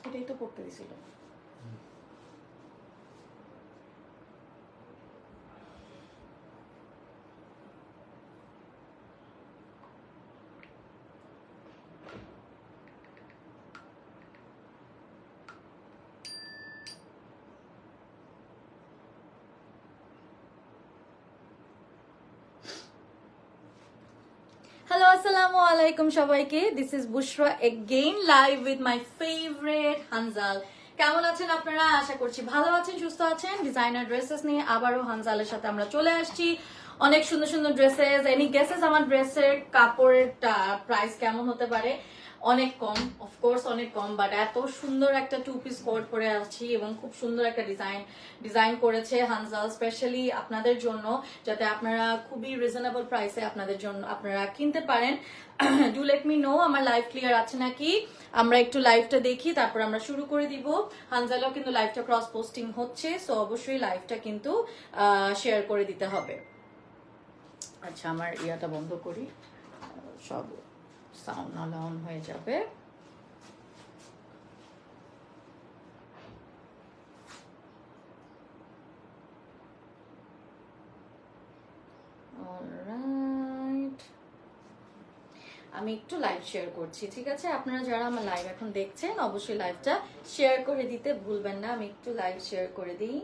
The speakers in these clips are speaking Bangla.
এটাই তো পড়তে দিছিল। Hello, assalamu alaikum সবাইকে। This is Bushra again live with my favorite Hanzal. কেমন আছেন আপনারা? আশা করছি ভালো আছেন, সুস্থ আছেন। ডিজাইনার ড্রেসেস নিয়ে আবারও হানজালের সাথে আমরা চলে আসছি। অনেক সুন্দর সুন্দর ড্রেসেস। এনি গেসেস আমার ড্রেসের কাপড়ের প্রাইস কেমন হতে পারে? অনেক কম, অফকোর্স অনেক কম, বাট এত সুন্দর একটা টু পিস কোট পরে আসছি এবং খুব সুন্দর একটা ডিজাইন করেছে হানজাল স্পেশালি আপনাদের জন্য, যাতে আপনারা খুবই রিজনেবল প্রাইসে আপনাদের জন্য আপনারা কিনতে পারেন। ডু লেট মি নো আমার লাইভ ক্লিয়ার আছে নাকি। আমরা একটু লাইভটা দেখি, তারপর আমরা শুরু করে দিব। হানজালও কিন্তু লাইভটা ক্রস পোস্টিং হচ্ছে, সো অবশ্যই লাইভটা কিন্তু শেয়ার করে দিতে হবে। আচ্ছা, আমার ইয়াটা বন্ধ করি, সব সাউন্ড অন হয়ে যাবে। অলরাইট, আমি একটু লাইভ শেয়ার করছি, ঠিক আছে? আপনারা যারা আমার লাইভ এখন দেখছেন অবশ্যই লাইভটা শেয়ার করে দিতে ভুলবেন না। আমি একটু লাইভ শেয়ার করে দিই,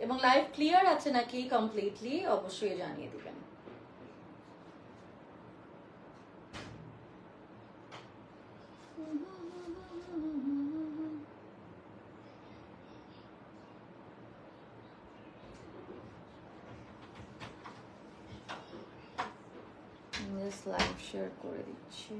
এবং লাইভ ক্লিয়ার আছে নাকি কমপ্লিটলি অবশ্যই জানিয়ে দিবেন। লাইভ শেয়ার করে দিচ্ছি।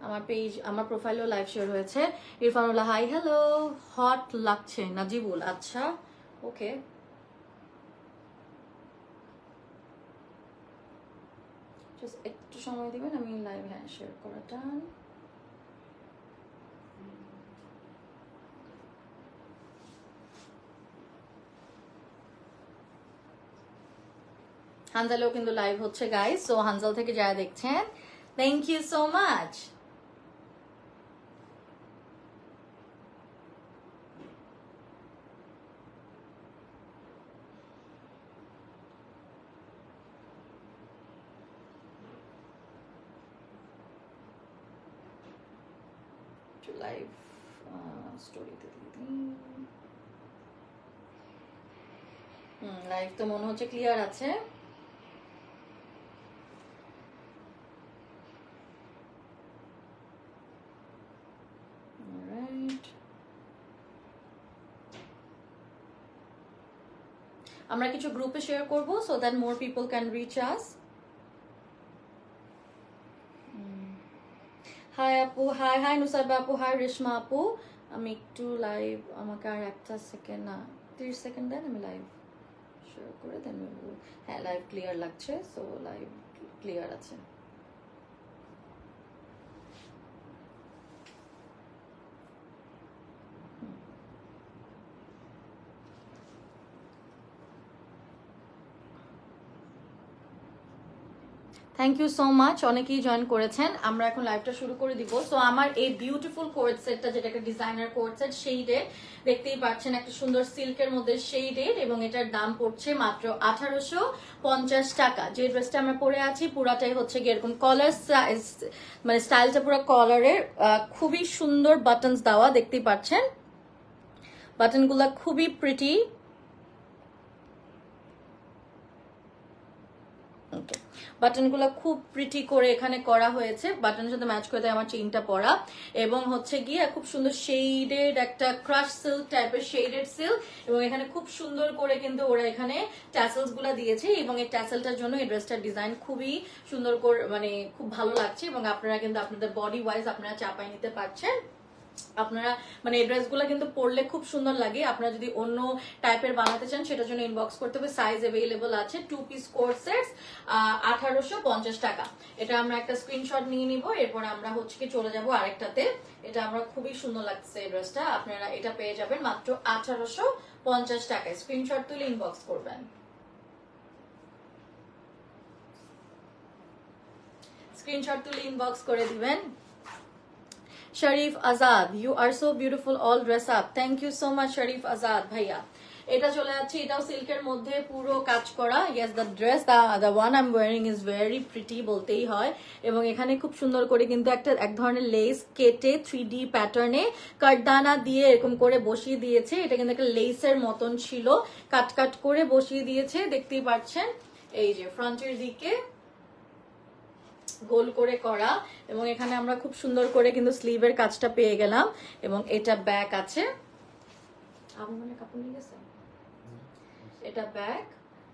আমার পেজ, আমার প্রোফাইলেও লাইভ শেয়ার হয়েছে। ইরফানুল্লাহ হাই, হ্যালো। হট লাগছে নাজিবুল, আচ্ছা ওকে। একটু সময় দিবেন, আমি লাইভ শেয়ার করাটা। হানজালেও কিন্তু লাইভ হচ্ছে গাইস, সো হানজাল থেকে যারা দেখছেন thank you so much. Live স্টোরিতে লাইভ তো মনে হচ্ছে ক্লিয়ার আছে। আমরা কিছু গ্রুপে শেয়ার করব so that more people can reach us. Hi আপু, হাই হাই নুসাইবা আপু, হাই রেশমা আপু। আমি একটু লাইভ, আমাকে আর একটা সেকেন্ড না 30 সেকেন্ড দেন, আমি লাইভ শেয়ার করে দেন। হ্যাঁ, লাইভ ক্লিয়ার লাগছে, সো লাইভ ক্লিয়ার আছে। থ্যাংক ইউ সো মাচ, অনেকেই জয়েন করেছেন। আমরা এখন লাইভটা শুরু করে দিব। সো আমার এই বিউটিফুল কোট সেটটা, যেটা একটা ডিজাইনার কোট সেট, শেডেড, দেখতেই পাচ্ছেন একটা সুন্দর সিল্কের মধ্যে শেডেড, এবং এটার দাম পড়ছে মাত্র 1850 টাকা। যে ড্রেসটা আমরা পরে আছি পুরাটাই হচ্ছে গিয়ে এরকম কলার, মানে স্টাইলটা পুরো কলারের, খুবই সুন্দর বাটনস দেওয়া, দেখতেই পাচ্ছেন বাটনগুলা খুবই প্রিটি। ওকে, বাটনগুলো খুব প্রিটি করে এখানে করা হয়েছে, বাটনের সাথে ম্যাচ করে দেয় আমার চেইনটা পরা, এবং হচ্ছে গিয়ে খুব সুন্দর শেডেড একটা ক্রাশ সিল্ক টাইপের শেডেড সিল্ক, এবং এখানে খুব সুন্দর করে কিন্তু ওরা এখানে ট্যাসেলস গুলা দিয়েছে, এবং এই ট্যাসেলটার জন্য এই ড্রেসটার ডিজাইন খুবই সুন্দর করে, মানে খুব ভালো লাগছে, এবং আপনারা কিন্তু আপনাদের বডি ওয়াইজ আপনারা চাপাই নিতে পারছেন। আপনারা মানে এই ড্রেসগুলো কিন্তু পরলে খুব সুন্দর লাগে। আপনারা যদি অন্য টাইপের বানাতে চান সেটার জন্য ইনবক্স করতে হবে। সাইজ অ্যাভেলেবল আছে। 2 পিস কোট সেটস 1850 টাকা। এটা আমরা একটা স্ক্রিনশট নিয়ে নিব, এরপর আমরা হচ্ছে কি চলে যাব আরেকটাতে। এটা আমরা খুবই সুন্দর লাগছে এই ড্রেসটা। আপনারা এটা পেয়ে যাবেন মাত্র 1850 টাকায়। স্ক্রিনশট তুলে ইনবক্স করবেন। স্ক্রিনশট তুলে ইনবক্স করে দিবেন। Sharif Azad, you are so beautiful all dress up. Thank you so much Sharif Azad ভাইয়া। এটা চলে যাচ্ছে, এটাও সিল্কের মধ্যে পুরো কাজ করা। Yes, the dress the one I am wiring is very pretty বলতেই হয়। এবং এখানে খুব সুন্দর করে কিন্তু একটা এক ধরনের লেস কেটে 3D প্যাটার্নে কাটদানা দিয়ে এরকম করে বসিয়ে দিয়েছে। এটা কিন্তু একটা লেসের মতন ছিল, কাট কাট করে বসিয়ে দিয়েছে, দেখতেই পাচ্ছেন। এই যে ফ্রন্টের দিকে গোল করে করা, এবং এখানে আমরা খুব সুন্দর করে কিন্তু স্লিভের কাজটা পেয়ে গেলাম। এবং এটা ব্যাক আছে, আমার মনে কাপড় নিয়ে গেছে, এটা ব্যাক।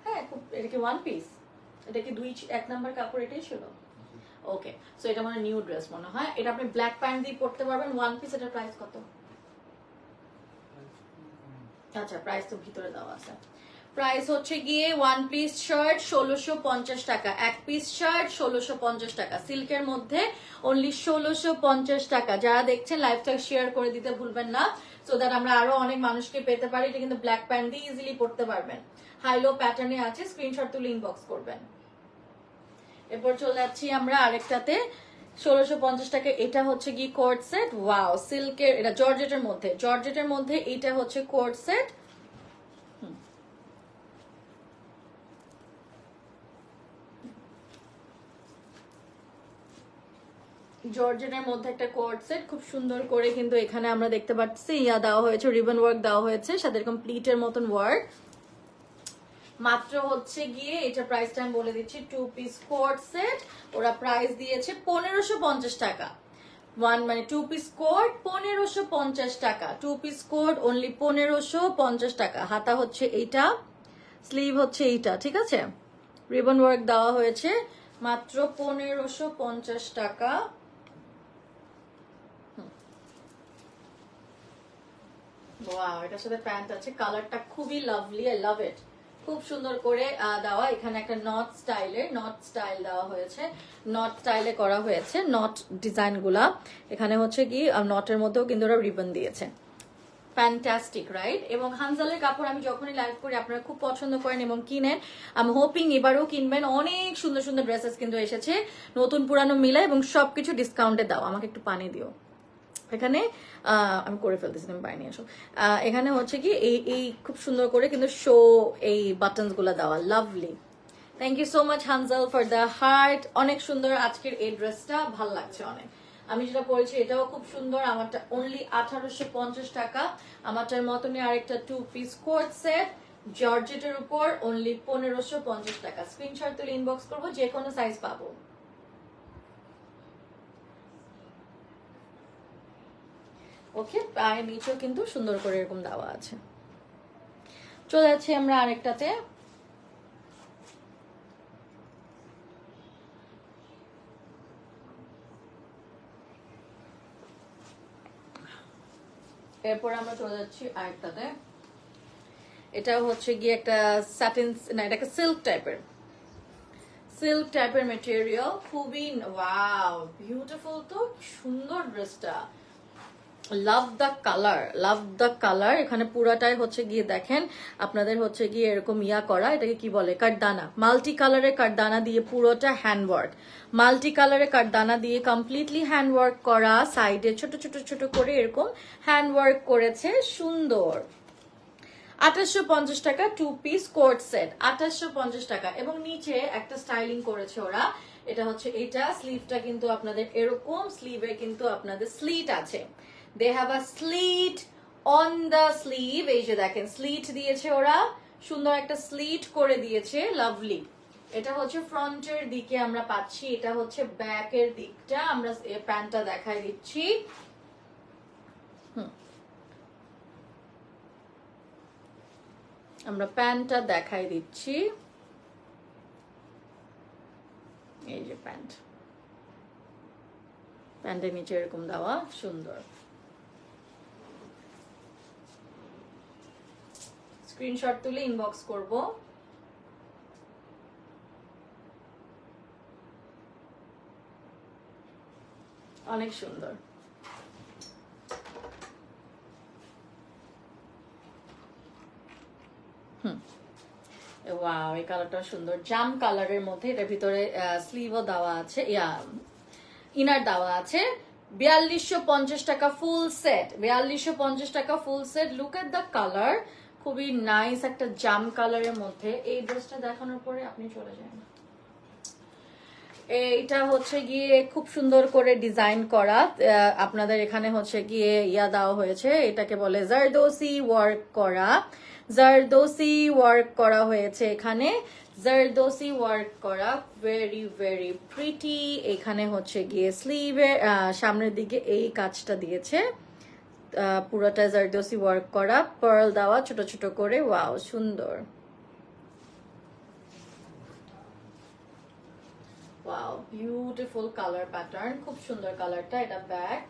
হ্যাঁ, খুব, এটা কি ওয়ান পিস? এটা কি এক নাম্বার কাপড়? এটাই ছিল। ওকে, সো এটা মানে নিউ ড্রেস মনে হয়। এটা আপনি ব্ল্যাক প্যান্ট দিয়ে পরতে পারবেন, ওয়ান পিস। এটার প্রাইস কত? আচ্ছা, প্রাইস তো ভিতরে দেওয়া আছে। প্রাইস হচ্ছে গিয়ে ওয়ান পিস শার্ট 1650 টাকা, এক পিস শার্ট 1650 টাকা, সিল্কের মধ্যে অনলি 1650 টাকা। যারা দেখছেন লাইভটা শেয়ার করে দিতে ভুলবেন না, সো দ্যাট আমরা আরো অনেক মানুষকে পেতে পারি। এটা কিন্তু ব্ল্যাক প্যান্ট দিয়ে ইজিলি পরতে পারবেন, হাই লো প্যাটার্নে আছে। স্ক্রিনশট তুলে ইনবক্স করবেন। এরপর চলে যাচ্ছি আমরা আরেকটাতে, 1650 টাকা। এটা হচ্ছে কি কোট সেট, ওয়াও সিল্কের, এটা জর্জেটের মধ্যে, জর্জেটের মধ্যে এটা হচ্ছে কোট সেট। জর্জেটের মধ্যে একটা কোট সেট, খুব সুন্দর করে কিন্তু এখানে আমরা দেখতে পাচ্ছি ইয়া দেওয়া হয়েছে, রিবন ওয়ার্ক দেওয়া হয়েছে, সাথে এরকম প্লিটের মতন ওয়ার্ক। মাত্র হচ্ছে গিয়ে এটা প্রাইসটা আমি বলে দিচ্ছি, 2 পিস কোট সেট ওরা প্রাইস দিয়েছে 1550 টাকা। ওয়ান মানে 2 পিস কোট 1550 টাকা, 2 পিস কোট অনলি 1550 টাকা। হাতা হচ্ছে এইটা, স্লিভ হচ্ছে এইটা, ঠিক আছে। রিবন ওয়ার্ক দেওয়া হয়েছে, মাত্র 1550 টাকা। ওয়াও, এটার সাথে প্যান্ট আছে, কালারটা খুবই লাভলি, আই লাভ ইট। খুব সুন্দর করে দেওয়া, এখানে একটা নট স্টাইল দেওয়া হয়েছে, নট স্টাইলে করা হয়েছে, নট ডিজাইন গুলা। এখানে হচ্ছে কি নটের মধ্যেও কিন্তু ওরা রিবন দিয়েছে। Fantastic, right? এবং হানজালের কাপড় আমি যখনই লাইভ করি আপনারা খুব পছন্দ করেন এবং কিনেন। আমি হোপিং এবারও কিনবেন। অনেক সুন্দর সুন্দর ড্রেসেস কিন্তু এসেছে, নতুন পুরানো মিলে, এবং সবকিছু ডিসকাউন্টে দাও। আমাকে একটু পানি দিও এখানে, আমি করে ফেলতেছি, আমি বাইরে নিয়ে আসো। এখানে হচ্ছে কি এই খুব সুন্দর করে কিন্তু শো এই বাটনস গুলা দেওয়া, lovely. Thank you so much Hanzal for the heart. অনেক সুন্দর আজকের এই ড্রেসটা, ভাল লাগছে অনেক। আমি যেটা পরেছি এটাও খুব সুন্দর। আমারটা অনলি 1850 টাকা। আমারটার মতনই আরেকটা 2 পিস কোট সেট জর্জেটের উপর অনলি 1550 টাকা। স্ক্রিনশট তুলে ইনবক্স করবো, যে কোনো সাইজ পাবো। ওকে, পায়ের নিচেও কিন্তু সুন্দর করে এরকম দেওয়া আছে। চলে যাচ্ছি আমরা আরেকটাতে। এরপর আমরা চলে যাচ্ছি আরেকটাতে। এটা হচ্ছে গিয়ে একটা স্যাটিন, না এটা একটা সিল্ক টাইপের মেটেরিয়াল, খুবই ওয়াও বিউটিফুল। তো সুন্দর ড্রেসটা, লাভ দ্য কালার। এখানে পুরাটাই হচ্ছে গিয়ে দেখেন আপনাদের হচ্ছে গিয়ে এরকম ইয়া করা, এটাকে কি বলে, কাঠদানা, মাল্টি কালারের কাঠদানা দিয়ে পুরোটা হ্যান্ডওয়ার্ক, মাল্টি কালারের কাঠদানা দিয়ে কমপ্লিটলি হ্যান্ডওয়ার্ক করা। সাইডে ছোট ছোট ছোট করে এরকম হ্যান্ডওয়ার্ক করেছে, সুন্দর। 2850 টাকা 2 পিস কোট সেট, 2850 টাকা। এবং নিচে একটা স্টাইলিং করেছে ওরা, এটা হচ্ছে এটা, স্লিভটা কিন্তু আপনাদের এরকম, স্লিভে কিন্তু আপনাদের স্লিট আছে। They have a slit on the sleeve, এই যে দেখেন স্লিট দিয়েছে ওরা, সুন্দর একটা স্লিট করে দিয়েছে, লাভলি। এটা হচ্ছে ফ্রন্টের দিকে আমরা পাচ্ছি, এটা হচ্ছে ব্যাকের দিকটা। আমরা প্যান্টটা দেখাই দিচ্ছি। আমরা প্যান্টটা দেখাই দিচ্ছি, এই যে প্যান্টের নিচে এরকম দেওয়া, সুন্দর। স্ক্রিনশট তুলে ইনবক্স করব। অনেক সুন্দর। ওয়াও, এই কালারটা সুন্দর, জাম কালারের মধ্যে। এটার ভিতরে স্লিভও দেওয়া আছে, ইনার দেওয়া আছে। 4250 টাকা ফুল সেট, 4250 টাকা full set. Look at the colour, খুবই নাইস একটা জাম কালারের মধ্যে। এই ড্রেসটা দেখানোর পরে আপনি চলে যান। এইটা হচ্ছে গিয়ে খুব সুন্দর করে ডিজাইন করা, আপনাদের এখানে হচ্ছে গিয়ে দেওয়া হয়েছে, এটাকে বলে জারদোসি ওয়ার্ক করা। জারদোসি ওয়ার্ক করা হয়েছে এখানে, জারদোসি ওয়ার্ক করা, ভেরি ভেরি প্রিটি। এখানে হচ্ছে গিয়ে স্লিভের সামনের দিকে এই কাজটা দিয়েছে, পুরোটা জারদোসি ওয়ার্ক করা, পার্ল দেওয়া ছোট ছোট করে। ওয়াও, সুন্দর। ওয়াও, বিউটিফুল কালার প্যাটার্ন, খুব সুন্দর কালারটা। এটা ব্যাক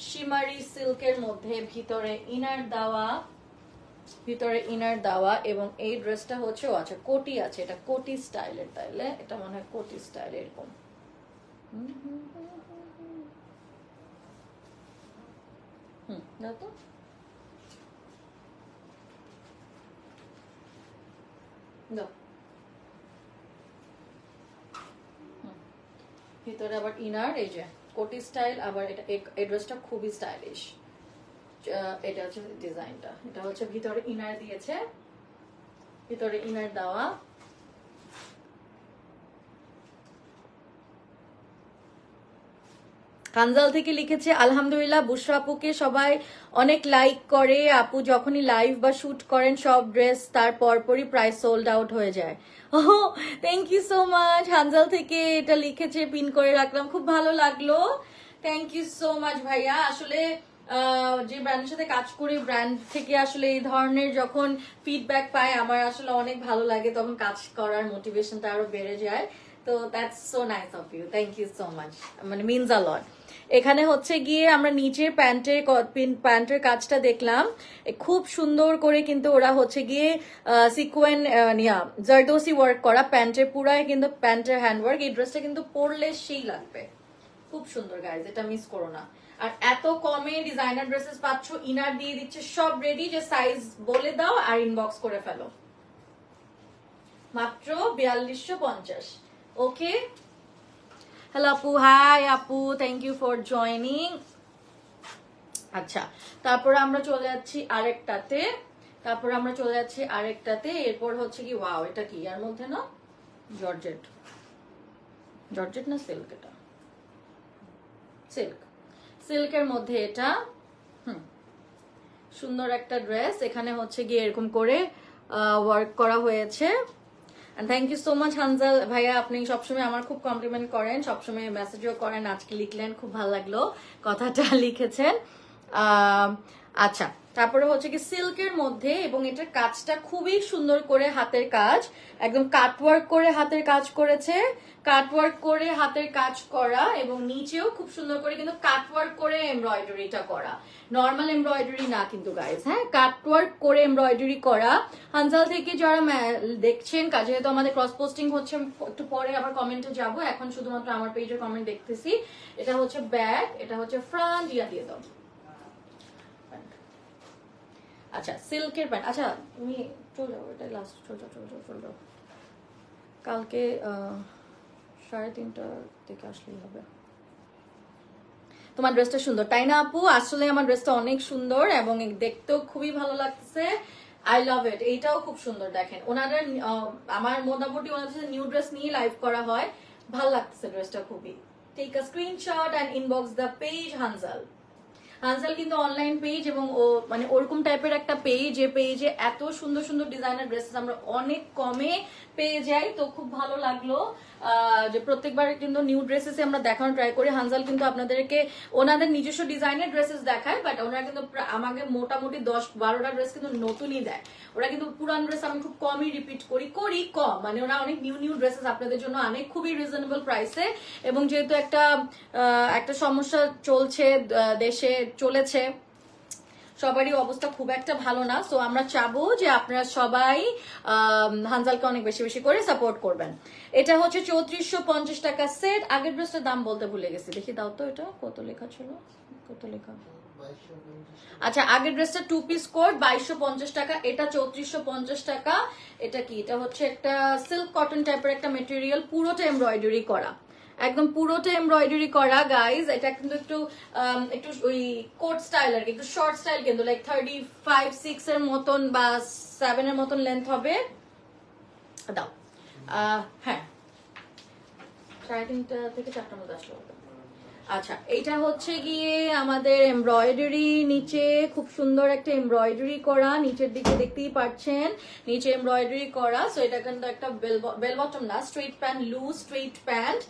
শিমারি সিল্কের মধ্যে, ভিতরে ইনার দেওয়া, ভিতরে ইনার দেওয়া। এবং এই ড্রেসটা হচ্ছে আচ্ছা কোটি আছে, এটা কোটি স্টাইলের, তাইলে এটা মনে হয় কোটি স্টাইল এরকম। দাও তো। দাও। ভিতরে আবার ইনার, এই যে কোটি স্টাইল। আবার এটা এই ড্রেসটা খুবই স্টাইলিশ। এটা হচ্ছে ডিজাইনটা, এটা হচ্ছে ভিতরে ইনার দিয়েছে, ভিতরে ইনার দেওয়া। হানজাল থেকে লিখেছে, আলহামদুলিল্লাহ বুশরা আপুকে সবাই অনেক লাইক করে। আপু যখনই লাইভ বা শুট করেন সব ড্রেস তার পরপরই প্রাইস সোল্ড আউট হয়ে যায়। ও thank you so much. Hanzal থেকে এটা লিখেছে, পিন করে রাখলাম, খুব ভালো লাগলো। থ্যাংক ইউ সো মাচ ভাইয়া। আসলে যে ব্র্যান্ডের সাথে কাজ করি, ব্র্যান্ড থেকে আসলে এই ধরনের যখন ফিডব্যাক পাই আমার আসলে অনেক ভালো লাগে, তখন কাজ করার মোটিভেশনটা আরো বেড়ে যায়। তো that's so nice of you, thank you so much, মানে মিনস আ লট। এখানে হচ্ছে গিয়ে আমরা নিচের প্যান্টের কাজটা দেখলাম, খুব সুন্দর করে কিন্তু ওরা হচ্ছে গিয়ে সিকোয়েন জারদোসি ওয়ার্ক করা প্যান্টের, পুরাই কিন্তু প্যান্টের হ্যান্ডওয়ার্ক। এই ড্রেসটা কিন্তু পরলে সেই লাগবে, খুব সুন্দর গাইজ, এটা মিস করো না। আর এত কমে ডিজাইনার ড্রেসেস পাচ্ছ, ইনার দিয়ে দিচ্ছে, সব রেডি, যে সাইজ বলে দাও আর ইনবক্স করে ফেলো। মাত্র 4250। ওকে, হ্যালো আপু, হাই আপু, থ্যাংক ইউ ফর জয়নিং। আচ্ছা, তারপর আমরা চলে যাচ্ছি আরেকটাতে, এরপর হচ্ছে কি, ওয়াও, এটা কি এর মধ্যে না জর্জেট, জর্জেট না সিল্ক, এটা সিল্কের মধ্যে, এটা সুন্দর একটা ড্রেস। এখানে হচ্ছে গিয়ে এরকম করে ওয়ার্ক করা হয়েছে। Thank you so much Hanzal ভাইয়া, আপনি সবসময় আমার খুব কমপ্লিমেন্ট করেন, সবসময় মেসেজও করেন, আজকে লিখলেন, খুব ভালো লাগলো কথাটা লিখেছেন। আচ্ছা, তারপরে হচ্ছে কি সিল্কের মধ্যে, এবং এটার কাজটা খুবই সুন্দর করে হাতের কাজ, একদম কাটওয়ার্ক করে হাতের কাজ করেছে, কাটওয়ার্ক করে হাতের কাজ করা, এবং নিচেও খুব সুন্দর করে কিন্তু কাটওয়ার্ক করে এমব্রয়ডারিটা করা, নর্মাল এমব্রয়ডারি না কিন্তু গাইস, হ্যাঁ, কাটওয়ার্ক করে এমব্রয়ডারি করা। হানজাল থেকে যারা দেখছেন, যেহেতু আমাদের ক্রস পোস্টিং হচ্ছে, একটু পরে আবার কমেন্টে যাব, এখন শুধুমাত্র আমার পেজের কমেন্ট দেখতেছি। এটা হচ্ছে ব্যাক, এটা হচ্ছে ফ্রন্ট, দিয়ে দাও। আচ্ছা, সিল্কের প্যান্ট। আচ্ছা, তুমি চলে যাও, এটা লাস্ট, চলে যাও। কালকে 3:30টার দিকে আসলেই হবে। তোমার ড্রেসটা সুন্দর, তাই না আপু? আসলে আমার ড্রেসটা অনেক সুন্দর এবং দেখতেও খুবই ভালো লাগছে। আই লাভ ইট। এইটাও খুব সুন্দর, দেখেন ওনাদের, আমার মোটামুটি ওনাদের নিউ ড্রেস নিয়ে লাইভ করা হয়, ভালো লাগছে ড্রেসটা খুবই। Take a screenshot and inbox the page Hanzal. Hanzal কিন্তু অনলাইন পেজ, এবং ও মানে ওরকম টাইপের একটা পেজ, যে পেজে এত সুন্দর সুন্দর ডিজাইনার ড্রেসেস আমরা অনেক কমে পেয়ে যাই। তো খুব ভালো লাগলো যে প্রত্যেকবার কিন্তু নিউ ড্রেসেস আমরা দেখানোর ট্রাই করি। হানজাল কিন্তু আপনাদেরকে ওনাদের নিজস্ব ডিজাইনের ড্রেসেস দেখায়, বাট ওনারা কিন্তু আমাকে মোটামুটি 10-12টা ড্রেস কিন্তু নতুনই দেয়। ওরা কিন্তু পুরান ড্রেস আমি খুব কমই রিপিট করি কম, মানে ওরা অনেক নিউ ড্রেসেস আপনাদের জন্য অনেক খুবই রিজনেবল প্রাইসে। এবং যেহেতু একটা সমস্যা চলছে দেশে, চলেছে, সবারই অবস্থা খুব একটা ভালো না, সো আমরা চাবো যে আপনারা সবাই হানজালকে অনেক বেশি বেশি করে সাপোর্ট করবেন। এটা হচ্ছে 3450 টাকা সেট। আগের ড্রেসটার দাম বলতে ভুলে গেছি, দেখি দাও তো এটা কত লেখা ছিল, কত লেখা। আচ্ছা, আগের ড্রেসটা 2 পিস কোট 2250 টাকা, এটা 3450 টাকা। এটা কি, এটা হচ্ছে একটা সিল্ক কটন টাইপের একটা মেটেরিয়াল, পুরোটা এমব্রয়ডারি করা, একদম পুরোটা এমব্রয়ডারি করা গাইজ। এটা কিন্তু একটু একটু ওই কোট স্টাইল আর কি, একটু শর্ট স্টাইল, কিন্তু লাইক 35-6 এর মতন বা 7 এর মতন লেন্থ হবে। দাও হ্যাঁ 3:30 থেকে 4টার মধ্যে আসলো। আচ্ছা, এটা হচ্ছে গিয়ে আমাদের এমব্রয়ডারি, নিচে খুব সুন্দর একটা এমব্রয়ডারি করা, নিচের দিকে দেখতেই পাচ্ছেন নিচে এমব্রয়ডারি করা। সো এটা কিন্তু একটা বেল বটম না, straight pant, loose straight pant,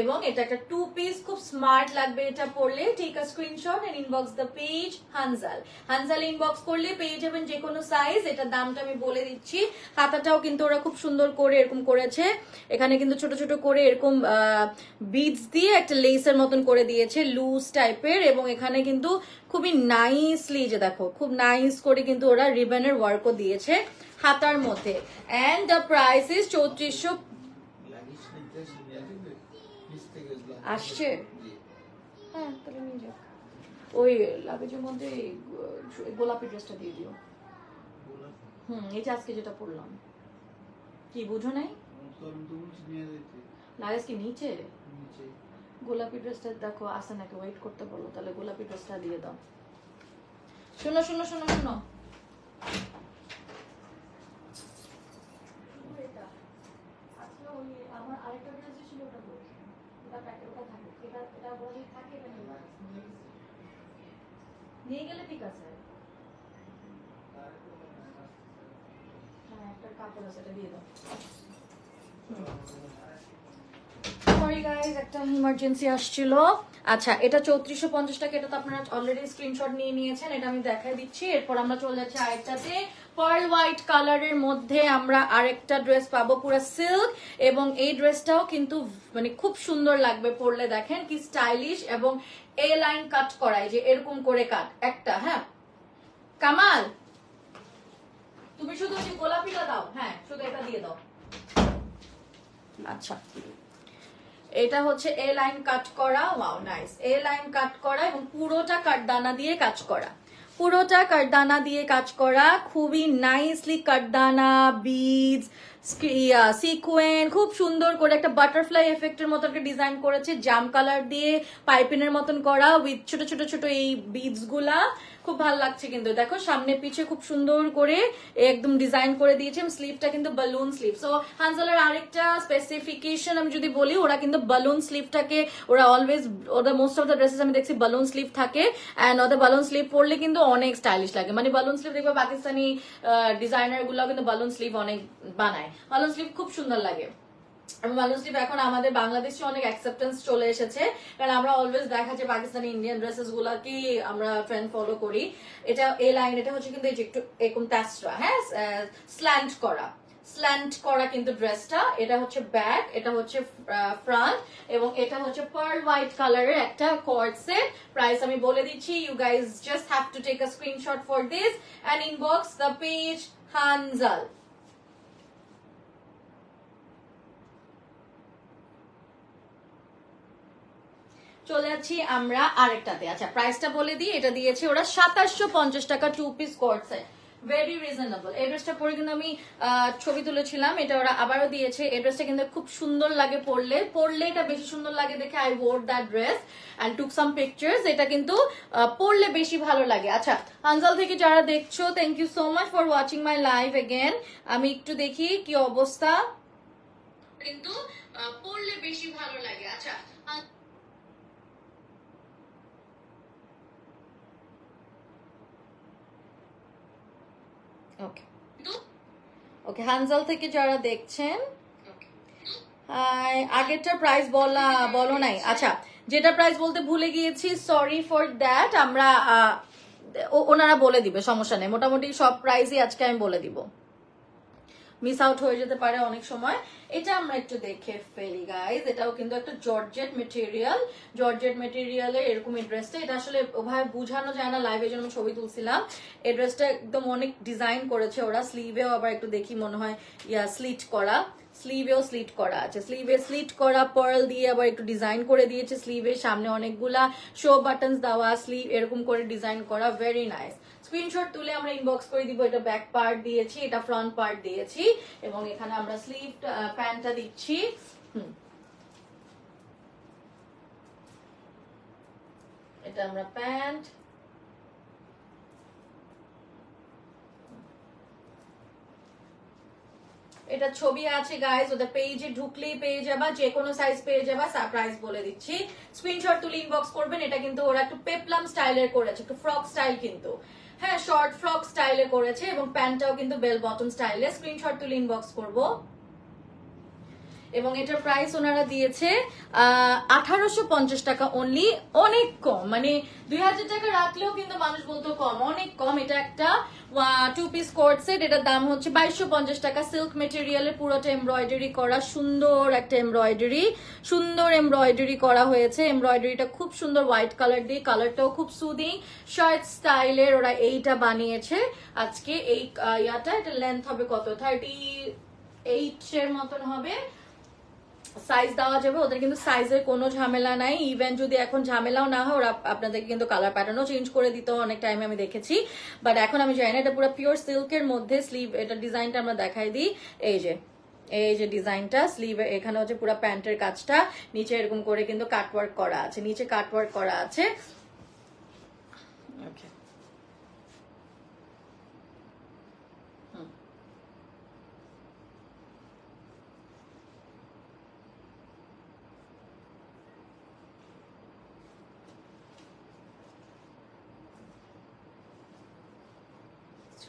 এবং এটা একটা 2 পিস, খুব স্মার্ট লাগবে এটা পরলে। Take a screenshot and inbox the page Hanzal. Hanzal inbox করলে পেয়ে যাবেন যে কোনো সাইজ। এটা দামটা আমি বলে দিচ্ছি। হাতাটাও কিন্তু ওরা খুব সুন্দর করে এরকম করেছে, এখানে কিন্তু ছোট ছোট করে এরকম বিডস দিয়ে একটা লেসের মতন করে দিয়েছে, লুজ টাইপের, এবং এখানে কিন্তু খুবই নাইসলি, যে দেখো খুব নাইস করে কিন্তু ওরা রিবনের ওয়ার্কও দিয়েছে হাতার মধ্যে। এন্ড দ্য প্রাইস ইজ 3400 আসছে। হ্যাঁ তাহলে নিয়ে যাও, ওই লাগেজের মধ্যে গোলাপি ড্রেসটা দিয়ে দিও। এই যে আজকে যেটা পরলাম, কি বুঝো নাই, লাগেজ কি নিচে, গোলাপি ড্রেসটা দেখো আসে নাকি, ওয়েট করতে বলো, তাহলে গোলাপি ড্রেসটা দিয়ে দাও। শোনো শোনো শোনো শোনো, আমার আরেকটা ড্রেস ছিল, ওটা নিয়ে গেলে ঠিক আছে। হ্যাঁ একটা কাপড় আছে, এটা দিয়ে দাও। সরি গাইস, একটা ইমার্জেন্সি আসছিল। আচ্ছা, এটা 3450 টাকা, এটা তো আপনারা অলরেডি স্ক্রিনশট নিয়ে নিয়েছেন, এটা আমি দেখাই দিচ্ছি। এরপর আমরা চলে যাচ্ছি আরেকটাতে। পার্ল হোয়াইট কালারের মধ্যে আমরা আরেকটা ড্রেস পাবো, পুরো সিল্ক, এবং এই ড্রেসটাও কিন্তু মানে খুব সুন্দর লাগবে পরলে। দেখেন কি স্টাইলিশ, এবং এ লাইন কাট করাই, যে এরকম করে কাট একটা। হ্যাঁ কামাল, তুমি শুধু ওই যে গোলাপিটা দাও, হ্যাঁ শুধু এটা দিয়ে দাও। আচ্ছা, এটা হচ্ছে এ লাইন কাট করা, ওয়াও নাইস, এ লাইন কাট করা, এবং পুরোটা কাটদানা দিয়ে কাজ করা, পুরোটা কাটদানা দিয়ে কাজ করা, খুবই নাইসলি কাটদানা, বিডস, সিকোয়েন্স, খুব সুন্দর করে একটা বাটারফ্লাই এফেক্টের মতো একটা ডিজাইন করেছে, জাম কালার দিয়ে পাইপিনের মতন করা, উইথ ছোট ছোট ছোট এই বিডস গুলা, খুব ভালো লাগছে। কিন্তু দেখো সামনে পিছে খুব সুন্দর করে একদম ডিজাইন করে দিয়েছে, স্লিভটা কিন্তু বালুন স্লিভ। সো হানজালের আরেকটা স্পেসিফিকেশন আমি যদি বলি, ওরা কিন্তু বালুন স্লিভটাকে, ওরা অলওয়েজ, ওদের মোস্ট অফ দ্য ড্রেসেস আমি দেখছি বালুন স্লিভ থাকে, এন্ড ওদের বালুন স্লিভ পরলে কিন্তু অনেক স্টাইলিশ লাগে। মানে বালুন স্লিভ দেখবে পাকিস্তানি ডিজাইনার গুলো কিন্তু বালুন স্লিভ অনেক বানায়, বালুন স্লিভ খুব সুন্দর লাগে। এবং বালুন স্লিভ এখন আমাদের বাংলাদেশে অনেক অ্যাকসেপ্টেন্স চলে এসেছে, কারণ আমরা অলওয়েজ দেখা যায় পাকিস্তানি ইন্ডিয়ান ড্রেসেস গুলাকে আমরা ট্রেন্ড ফলো করি। এটা এই লাইন, এটা হচ্ছে কিন্তু একটু এরকম তাসরা, হ্যাঁ স্ল্যান্ট করা কিন্তু ড্রেসটা। এটা হচ্ছে ব্যাক, এটা হচ্ছে ফ্রন্ট, এবং এটা হচ্ছে পার্ল হোয়াইট কালারের একটা কর্ড সেট। প্রাইস আমি বলে দিচ্ছি, you guys just have to take a screenshot for this and inbox the page Hanzal. চলে যাচ্ছি আমরা আরেকটাতে। আচ্ছা প্রাইসটা বলে দিই, এটা দিয়েছে ওরা 2750 টাকা, 2 piece coat set, very reasonable. এই ড্রেসটা পরে কিন্তু আমি ছবি তুলেছিলাম, এটা ওরা আবারও দিয়েছে। এই ড্রেসটা কিন্তু খুব সুন্দর লাগে পরলে, এটা বেশি সুন্দর লাগে দেখে I wore that dress and took some pictures. এটা কিন্তু পরলে বেশি ভালো লাগে। আচ্ছা হানজাল থেকে যারা দেখছো, thank you so much for watching my live again. আমি একটু দেখি কি অবস্থা, কিন্তু পরলে বেশি ভালো লাগে। আচ্ছা ওকে ওকে, হানজাল থেকে যারা দেখছেন, আগেরটা প্রাইস বলো নাই। আচ্ছা যেটা প্রাইস বলতে ভুলে গিয়েছি, সরি ফর দ্যাট। আমরা ওনারা বলে দিবে, সমস্যা নেই, মোটামুটি সব প্রাইসই আজকে আমি বলে দিব। মিস আউট হয়ে যেতে পারে অনেক সময়। এটা আমরা একটু দেখে ফেলি গাইজ, এটাও কিন্তু একটা জর্জেট মেটেরিয়ালের এরকম এই ড্রেসটা। এটা আসলে ওভাবে বোঝানো যায় না লাইভে, জন্য ছবি তুলছিলাম। এই ড্রেসটা একদম অনেক ডিজাইন করেছে ওরা, স্লিভেও আবার একটু দেখি মনে হয় স্লিট করা, স্লিভেও স্লিট করা আছে, স্লিভে স্লিট করা পার্ল দিয়ে আবার একটু ডিজাইন করে দিয়েছে স্লিভের সামনে, অনেকগুলা শো বাটনস দেওয়া, স্লিভ এরকম করে ডিজাইন করা, ভেরি নাইস। স্ক্রিনশট তুলে আমরা ইনবক্স করে দিব। এটা ব্যাক পার্ট দিয়েছি, এটা ফ্রন্ট পার্ট দিয়েছি, এবং এখানে আমরা স্লিভ প্যান্টটা দিচ্ছি। এটা আমরা প্যান্ট, এটা ছবি আছে গাইস, ওদের পেজে ঢুকলেই পেয়ে যাবা, যে কোনো সাইজ পেয়ে যাবা, সারপ্রাইজ বলে দিচ্ছি। স্ক্রিনশট তুলে ইনবক্স করবেন। এটা কিন্তু ওরা একটু পেপলাম স্টাইলের করেছে, একটু ফ্রক স্টাইল কিন্তু, হ্যাঁ শর্ট ফ্রক স্টাইলে করেছে, এবং প্যান্টটাও কিন্তু বেল বটম স্টাইলে। স্ক্রিনশট তুলে ইনবক্স করবো। এবং এটার প্রাইস ওনারা দিয়েছে 1850 টাকা অনলি, অনেক কম, মানে 2000 টাকা রাখলেও কিন্তু মানুষ বলতো কম, অনেক কম। এটা একটা 2 পিস কোট সেট, এটার দাম হচ্ছে 2250 টাকা। সিল্ক মেটেরিয়ালের পুরোটা এমব্রয়ডারি করা, সুন্দর একটা এমব্রয়ডারি করা হয়েছে। এমব্রয়ডারিটা খুব সুন্দর হোয়াইট কালার দিয়ে, কালারটাও খুব সুদিং, শার্ট স্টাইলের ওরা এইটা বানিয়েছে আজকে। এই এটা লেন্থ হবে কত, 38 এর মতন হবে। সাইজ দেওয়া যাবে, ওদের কিন্তু সাইজের কোনো ঝামেলা নাই। ইভেন যদি এখন ঝামেলাও না হয়, ওরা আপনাদেরকে কিন্তু কালার প্যাটার্নও চেঞ্জ করে দিতে অনেক টাইমে আমি দেখেছি, বাট এখন আমি জানি না। এটা পুরো পিওর সিল্কের মধ্যে, স্লিভ এটা ডিজাইনটা আমরা দেখাই দিই। এই যে ডিজাইনটা, স্লিভ এখানে হচ্ছে পুরো প্যান্টের কাজটা, নিচে এরকম করে কিন্তু কাটওয়ার্ক করা আছে, নিচে কাটওয়ার্ক করা আছে। ওকে,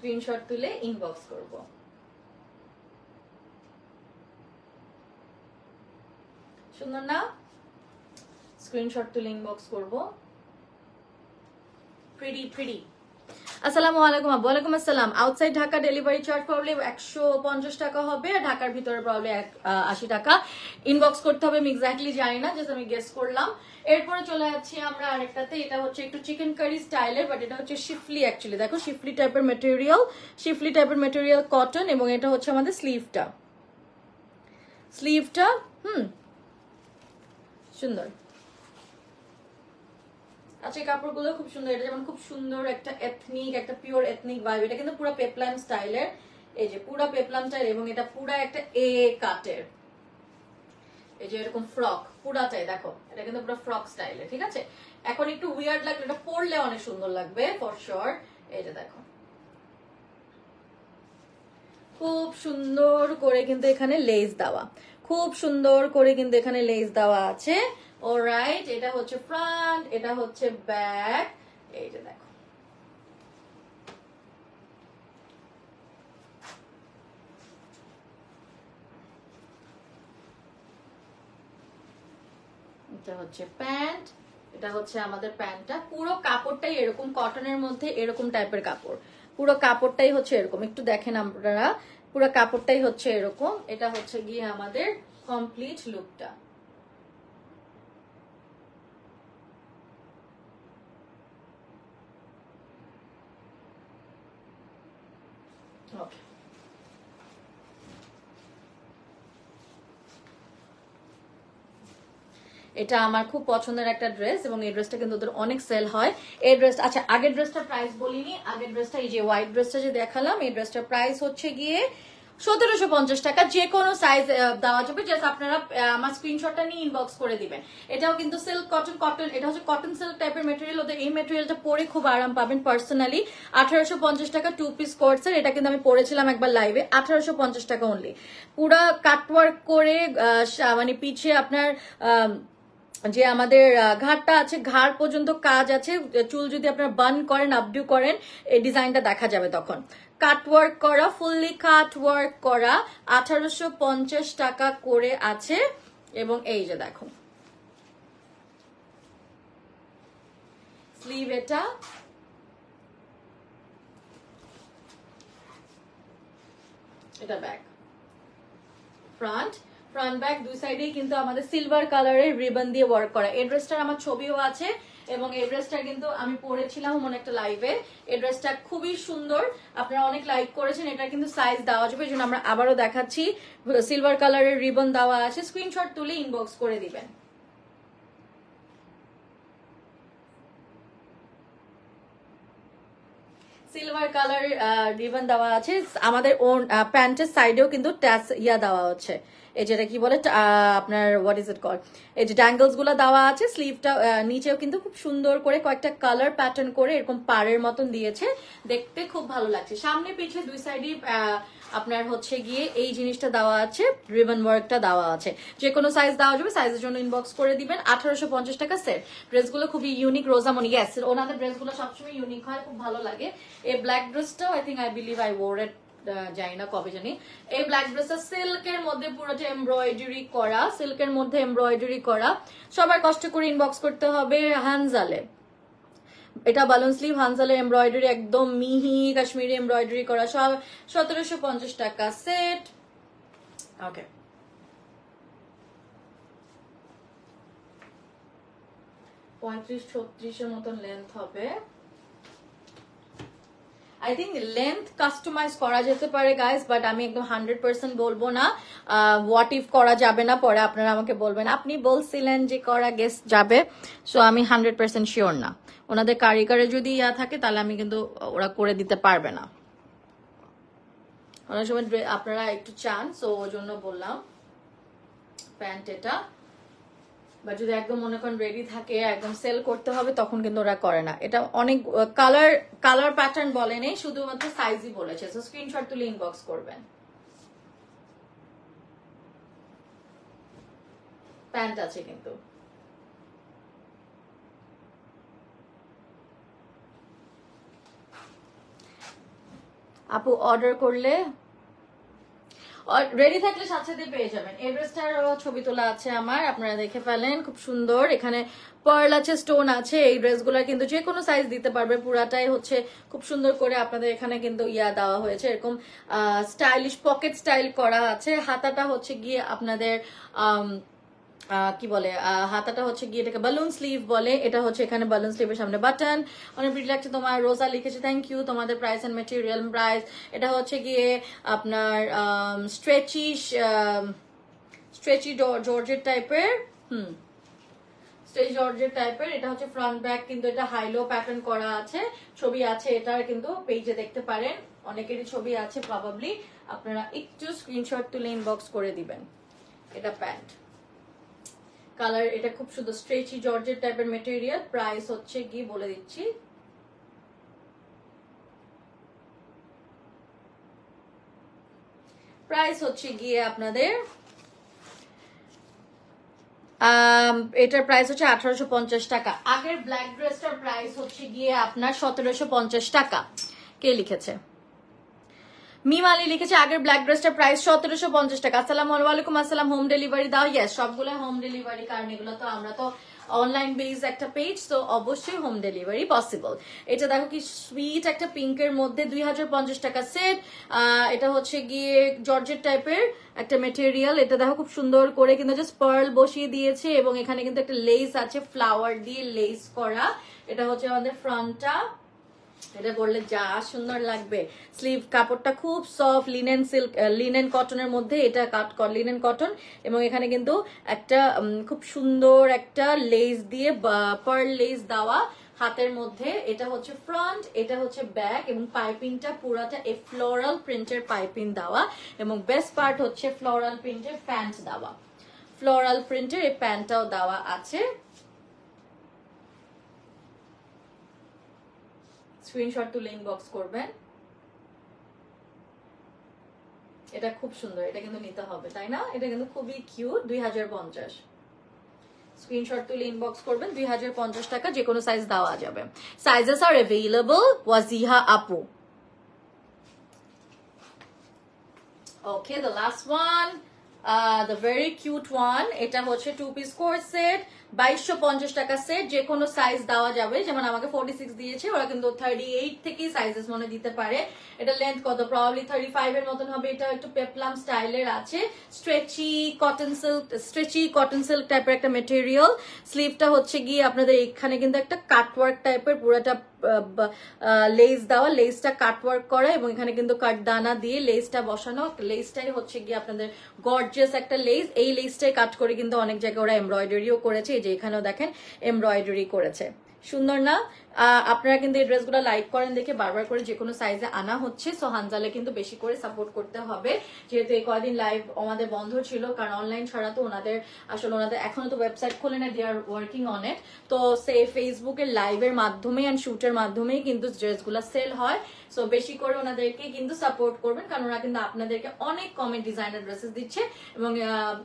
স্ক্রিনশট তুলে ইনবক্স করব। সুন্দর না? স্ক্রিনশট তুলে ইনবক্স করব। প্রিটি। আসসালামু আলাইকুম। ওয়ালাইকুম আসসালাম। Outside Dhaka delivery charge problem 150 টাকা হবে, আর ঢাকার ভিতরে প্রবলেম 80 টাকা। ইনবক্স করতে হবে, আমি এক্স্যাক্টলি জানি না, জাস্ট আমি গেস করলাম। এরপরে চলে যাচ্ছি আমরা আরেকটাতে। এটা হচ্ছে একটু চিকেন কারি স্টাইলের, বাট এটা হচ্ছে শিফলি, অ্যাকচুয়ালি দেখো শিফলি টাইপের মেটেরিয়াল কটন, এবং এটা হচ্ছে আমাদের স্লিভটা সুন্দর। আচ্ছা, এই কাপড়গুলো খুব সুন্দর। এটা যেমন খুব সুন্দর একটা একটা পিওর এথনিক ভাইব। এটা কিন্তু পুরো পেপলাম স্টাইলের, এই যে পুরো পেপলাম স্টাইল, এবং এটা পুরো একটা কাটের, এই যে এরকম ফ্রক পুরাটাই দেখো, এটা কিন্তু পুরো ফ্রক স্টাইলের, ঠিক আছে। এখন একটু উইয়ার্ড লাগবে, এটা পরলে অনেক সুন্দর লাগবে ফর শিওর। এই যে দেখো, খুব সুন্দর করে কিন্তু এখানে লেস দেওয়া, আছে। অলরাইট, এটা হচ্ছে ফ্রন্ট, এটা হচ্ছে ব্যাক। এই যে দেখো, এটা হচ্ছে প্যান্ট, এটা হচ্ছে আমাদের প্যান্টটা। পুরো কাপড়টাই এরকম কটনের মধ্যে, এরকম টাইপের কাপড়, পুরো কাপড়টাই হচ্ছে এরকম। একটু দেখেন আপনারা, পুরো কাপড়টাই হচ্ছে এরকম। এটা হচ্ছে গিয়ে আমাদের কমপ্লিট লুকটা। ওকে, এটা আমার খুব পছন্দের একটা ড্রেস, এবং এই ড্রেসটা কিন্তু ওদের অনেক সেল হয়। এই ড্রেস, আচ্ছা আগের ড্রেসটার প্রাইস বলিনি। আগের ড্রেসটা, এই যে হোয়াইট ড্রেসটা যে দেখালাম, এই ড্রেসটার প্রাইস হচ্ছে গিয়ে 1750 টাকা। যে কোনো সাইজ দেওয়া যাবে, জাস্ট আপনারা আমার স্ক্রিনশটটা নিয়ে ইনবক্স করে দিবেন। এটাও কিন্তু সিল্ক কটন, এটা হচ্ছে কটন সিল্ক টাইপের মেটেরিয়াল। ওদের এই মেটেরিয়ালটা পরে খুব আরাম পাবেন। পার্সোনালি 1850 টাকা 2 পিস কোর্সের, এটা কিন্তু আমি পরেছিলাম একবার লাইভে, 1850 টাকা অনলি। পুরা কাটওয়ার্ক করে, মানে পিছে আপনার যে আমাদের ঘাড়টা আছে, ঘাড় পর্যন্ত কাজ আছে। চুল যদি আপনার বান করেন, আপডু করেন, এই ডিজাইনটা দেখা যাবে তখন। কাটওয়ার্ক করা, ফুললি কাটওয়ার্ক করা, 1850 টাকা করে আছে। এবং এই যে দেখো স্লিভ, এটা ব্যাক। ফ্রন্ট ব্যাক দুই সাইডেই কিন্তু আমাদের সিলভার কালারের রিবন দিয়ে ওয়ার্ক করা। এই ড্রেসটার আমার ছবিও আছে এবং এই ড্রেসটা কিন্তু আমি পরেছিলাম মনে একটা লাইভে। এই ড্রেসটা খুবই সুন্দর, আপনারা অনেক লাইক করেছেন। এটা কিন্তু সাইজ দেওয়া যাবে, এই জন্য আমরা আবারও দেখাচ্ছি। সিলভার কালারের রিবন দেওয়া আছে, স্ক্রিনশট তুলে ইনবক্স করে দিবেন। সিলভার কালার রিবন দেওয়া আছে। আমাদের ওন প্যান্টের সাইডেও কিন্তু ট্যাস দেওয়া হচ্ছে, এই যেটা কি বলে আপনার হোয়াট ইজ ইট কল, এই যে ড্যাঙ্গলস গুলো দেওয়া আছে। স্লিভটা নিচেও কিন্তু খুব সুন্দর করে কয়েকটা কালার প্যাটার্ন করে এরকম পাড়ের মতন দিয়েছে, দেখতে খুব ভালো লাগছে। সামনে পিছে দুই সাইডে আপনার হচ্ছে গিয়ে এই জিনিসটা দেওয়া আছে, রিবন ওয়ার্কটা দেওয়া আছে। যে কোনো সাইজ দেওয়া যাবে, সাইজের জন্য ইনবক্স করে দিবেন। 1850 টাকা সেট। ড্রেসগুলো খুবই ইউনিক, রোজামনি, ইয়েস ওনাদের ড্রেসগুলো সবসময় ইউনিক হয়, খুব ভালো লাগে। এই ব্ল্যাক ড্রেসটাও I believe I wore it, জানি না কবে জানি। এই ব্ল্যাক ড্রেসটা সিল্কের মধ্যে পুরোটা এমব্রয়ডারি করা, সিল্কের মধ্যে এমব্রয়ডারি করা। সবার কষ্ট করে ইনবক্স করতে হবে হানজালে। এটা বালুন স্লিভ, হানজালে এমব্রয়ডারি, একদম মিহি কাশ্মীরি এমব্রয়ডারি করা, সব 1750 টাকা সেট। ওকে, 35-36 মতন লেন্থ হবে। আই থিঙ্ক লেন্থ কাস্টমাইজ করা যেতে পারে গাইস, বাট আমি একদম 100% বলবো না। হোয়াট ইফ করা যাবে না, পরে আপনারা আমাকে বলবেন আপনি বলছিলেন যে করা গেস যাবে, সো আমি 100% শিওর না। ওনাদের কারিগরে যদি থাকে তাহলে আমি কিন্তু ওরা করে দিতে পারবে না। অনেক সময় আপনারা একটু চান, সো ওর জন্য বললাম। প্যান্ট এটা, বা যদি একদম মনে করেন রেডি থাকে একদম সেল করতে হবে, তখন কিন্তু ওরা করে না। এটা অনেক কালার প্যাটার্ন বলে নেই, শুধুমাত্র সাইজই বলেছে। সো স্ক্রিনশট তুলে ইনবক্স করবেন। প্যান্ট আছে কিন্তু। আপু অর্ডার করলে রেডি থাকলে সাথে সাথে পেয়ে যাবেন। এই ড্রেসটার ছবি তোলা আছে আমার, আপনারা দেখে ফেলেন, খুব সুন্দর। এখানে পার্ল আছে, স্টোন আছে। এই ড্রেসগুলো কিন্তু যে কোনো সাইজ দিতে পারবে, পুরাটাই হচ্ছে খুব সুন্দর করে আপনাদের এখানে কিন্তু দেওয়া হয়েছে, এরকম স্টাইলিশ পকেট স্টাইল করা আছে। হাতাটা হচ্ছে গিয়ে আপনাদের কি বলে, হাতাটা হচ্ছে গিয়ে এটাকে বালুন স্লিভ বলে। এটা হচ্ছে এখানে বালুন স্লিভের সামনে বাটন, অনেক প্রিটি লাগছে। তোমার রোজা লিখেছে, থ্যাংক ইউ। তোমাদের প্রাইস এন্ড মেটেরিয়াল প্রাইস, এটা হচ্ছে গিয়ে আপনার স্ট্রেচি জর্জেট টাইপের, স্ট্রেচি জর্জেট টাইপের। এটা হচ্ছে ফ্রন্ট ব্যাক, কিন্তু এটা হাইলো প্যাটার্ন করা আছে, ছবি আছে এটার কিন্তু পেজে দেখতে পারেন, অনেকেরই ছবি আছে প্রবাবলি। আপনারা একটু স্ক্রিনশট তুলে ইনবক্স করে দিবেন। এটা প্যান্ট কালার, এটা খুব সুন্দর স্ট্রেচি জর্জেট টাইপের মেটেরিয়াল। প্রাইস হচ্ছে কি বলে দিচ্ছি, প্রাইস হচ্ছে গিয়ে আপনাদের এটার প্রাইস হচ্ছে 1850 টাকা। আগের ব্ল্যাক ড্রেসটার প্রাইস হচ্ছে গিয়ে আপনার 1750 টাকা। কে লিখেছে? মিমালি লিখেছে আগের ব্ল্যাক ড্রেসটার প্রাইস 1750 টাকা। আসসালামু আলাইকুম। আসসালাম। হোম ডেলিভারি দাও? ইয়েস, সবগুলো হোম ডেলিভারি, কারণ এগুলো তো আমরা তো অনলাইন বেস একটা পেজ, তো অবশ্যই হোম ডেলিভারি পসিবল। এটা দেখো কি সুইট একটা পিঙ্কের মধ্যে 2050 টাকা সেট। এটা হচ্ছে গিয়ে জর্জেট টাইপের একটা মেটেরিয়াল। এটা দেখো খুব সুন্দর করে কিন্তু জাস্ট পার্ল বসিয়ে দিয়েছে, এবং এখানে কিন্তু একটা লেস আছে, ফ্লাওয়ার দিয়ে লেস করা। এটা হচ্ছে আমাদের ফ্রন্টটা, এটা পরলে যা সুন্দর লাগবে। স্লিভ কাপড়টা খুব সফট, লিনেন সিল্ক, লিনেন কটনের মধ্যে, এটা লিনেন কটন, এবং এখানে কিন্তু একটা খুব সুন্দর একটা লেস দিয়ে পার্ল লেস দেওয়া হাতের মধ্যে। এটা হচ্ছে ফ্রন্ট, এটা হচ্ছে ব্যাক, এবং পাইপিংটা পুরাটা এই ফ্লোরাল প্রিন্টের পাইপিং দেওয়া, এবং বেস্ট পার্ট হচ্ছে ফ্লোরাল প্রিন্টের প্যান্ট দেওয়া। ফ্লোরাল প্রিন্টের এই প্যান্টটাও দেওয়া আছে। স্ক্রিনশট তুলে ইনবক্স করবেন। এটা খুব সুন্দর, এটা কিন্তু নিতে হবে, তাই না? এটা কিন্তু খুবই কিউট। 2050 স্ক্রিনশট তুলে ইনবক্স করবেন। 2050 টাকা, যে কোনো সাইজ দেওয়া যাবে। সাইজেস আর অ্যাভেলেবল। ওয়াজিহা আপু। Okay, the last one, the very cute one. এটা হচ্ছে 2 পিস কোর্সেট, 2250 টাকা সেট, যে কোনো সাইজ দেওয়া যাবে। যেমন আমাকে 46 দিয়েছে, ওরা কিন্তু 38 থেকে সাইজেস মনে দিতে পারে। এটা লেন্থ কত, প্রবাবলি 35 এর মতন হবে। এটা একটু পেপলাম স্টাইলের আছে, স্ট্রেচি কটন সিল্ক টাইপের একটা মেটেরিয়াল। স্লিভটা হচ্ছে গিয়ে আপনাদের এখানে কিন্তু একটা কাটওয়ার্ক টাইপের, পুরোটা লেস দেওয়া, লেসটা কাটওয়ার্ক করা এবং এখানে কিন্তু কাটদানা দিয়ে লেসটা বসানো। লেসটাই হচ্ছে গিয়ে আপনাদের গর্জিয়াস একটা লেস। এই লেসটাই কাট করে কিন্তু অনেক জায়গায় ওরা এমব্রয়ডারিও করেছে, এই যে এখানেও দেখেন এমব্রয়ডারি করেছে। সুন্দর না? আপনারা কিন্তু এই ড্রেসগুলো লাইক করেন দেখে বারবার করে যে কোনো সাইজে আনা হচ্ছে। সো হানজালে কিন্তু বেশি করে সাপোর্ট করতে হবে, যেহেতু এই কয়দিন লাইভ আমাদের বন্ধ ছিল, কারণ অনলাইন ছাড়া তো ওনাদের এখনো তো ওয়েবসাইট খোলে না, দে আর ওয়ার্কিং অন ইট। তো সে ফেসবুকের লাইভের মাধ্যমে অ্যান্ড শুটের মাধ্যমেই কিন্তু ড্রেসগুলো সেল হয়। সো বেশি করে ওনাদেরকে কিন্তু সাপোর্ট করবেন, কারণ ওরা কিন্তু আপনাদেরকে অনেক কমে ডিজাইনার ড্রেসেস দিচ্ছে এবং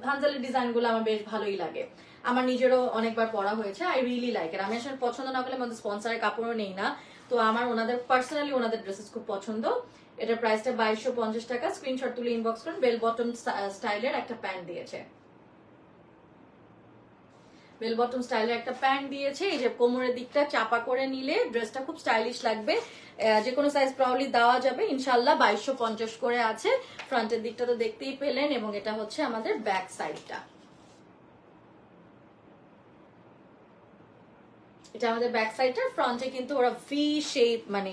হানজালের ডিজাইনগুলো আমার বেশ ভালোই লাগে। আমার নিজেরও অনেকবার পড়া হয়েছে, আই রিয়েলি লাইক ইট। আমি আসলে পছন্দ না করলে আমাদের স্পন্সরের কাপড়ও নেই না, তো আমার ওনাদের পার্সোনালি ওনাদের ড্রেসেস খুব পছন্দ। এটার প্রাইসটা 2250 টাকা। স্ক্রিনশট তুলে ইনবক্স করুন। বেল বটম স্টাইলের একটা প্যান্ট দিয়েছে, বেল বটম স্টাইলের একটা প্যান্ট দিয়েছে। এই যে কোমরের দিকটা চাপা করে নিলে ড্রেসটা খুব স্টাইলিশ লাগবে। যে কোনো সাইজ প্রবলি দেওয়া যাবে ইনশাল্লাহ। 2250 করে আছে। ফ্রন্টের দিকটা তো দেখতেই পেলেন, এবং এটা হচ্ছে আমাদের ব্যাক সাইডটা। এটা আমাদের ব্যাক সাইডটা। ফ্রন্টে কিন্তু ওরা ভি শেপ, মানে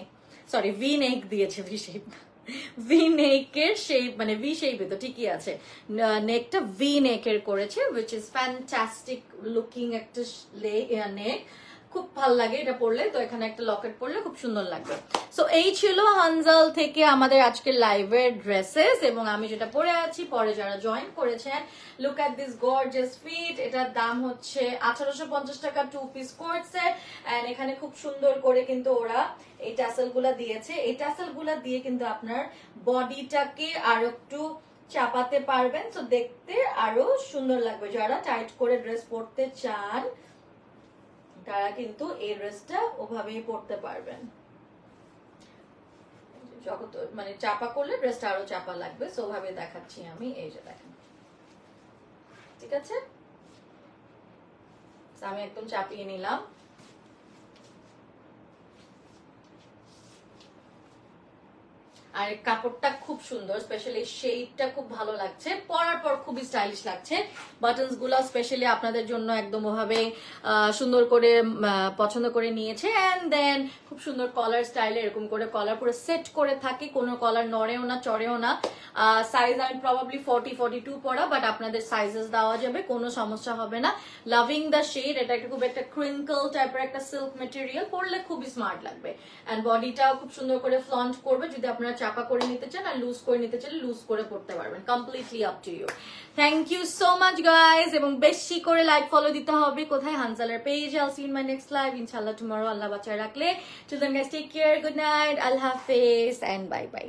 সরি ভি নেক দিয়েছে, ভি শেপ ভি নেকের শেপ, মানে ভি শেপে তো ঠিকই আছে, নেকটা ভি নেকের করেছে, উইচ ইজ ফ্যান্টাস্টিক লুকিং একটা নেক। খুব ভালো লাগে এটা পরলে। তো এখানে একটা লকেট পরলে খুব সুন্দর লাগবে। সো এই ছিল হানজাল থেকে আমাদের আজকের লাইভের ড্রেসেস, এবং আমি যেটা পরে আছি, পরে যারা জয়েন করেছেন, look at this gorgeous fit. এটার দাম হচ্ছে 1850 টাকা, 2 পিস কোট সেট। এন্ড এখানে খুব সুন্দর করে কিন্তু ওরা এই টাসেল গুলা দিয়েছে। এই টাসেল গুলা দিয়ে কিন্তু আপনার বডিটাকে আরো একটু চাপাতে পারবেন, তো দেখতে আরো সুন্দর লাগবে। যারা টাইট করে ড্রেস পরতে চান তারা কিন্তু এই ড্রেসটা ওভাবেই পরতে পারবেন। মানে চাপা করলে ড্রেসটা আরো চাপা লাগবে, সো ওভাবে দেখাচ্ছি আমি। এই যে দেখেন, ঠিক আছে, আমি একদম চাপিয়ে নিলাম। আর কাপড়টা খুব সুন্দর, স্পেশালি শেডটা খুব ভালো লাগছে, পরার পর খুবই স্টাইলিশ লাগছে। বাটনস গুলো স্পেশালি আপনাদের জন্য একদম ওভাবে সুন্দর করে পছন্দ করে নিয়েছে। এন্ড দেন খুব সুন্দর কলার স্টাইলে, এরকম করে কলার পুরো সেট করে থাকে, কোনো কলার নড়েও না চড়েও না। সাইজ আমি প্রবাবলি 40-42 পরা, বাট আপনাদের সাইজেস দেওয়া যাবে, কোনো সমস্যা হবে না। Loving the shade. এটা খুব একটা ক্রিঙ্কল টাইপের একটা সিল্ক মেটেরিয়াল, পরলে খুবই স্মার্ট লাগবে। এন্ড বডিটাও খুব সুন্দর করে ফ্লন্ট করবে। যদি আপনারা চাপা করে নিতে চান আর লুজ করে নিতে চান, লুজ করে পড়তে পারবেন, completely up to you. Thank you so much guys, এবং বেশি করে লাইক ফলো দিতে হবে। কোথায়? হানজালের পেজে। I'll see in my next live ইনশাআল্লাহ টুমরো, আল্লাহ বাঁচায় রাখলে। Till then guys, take care, good night, আল্লাহ হাফেজ এন্ড বাই বাই।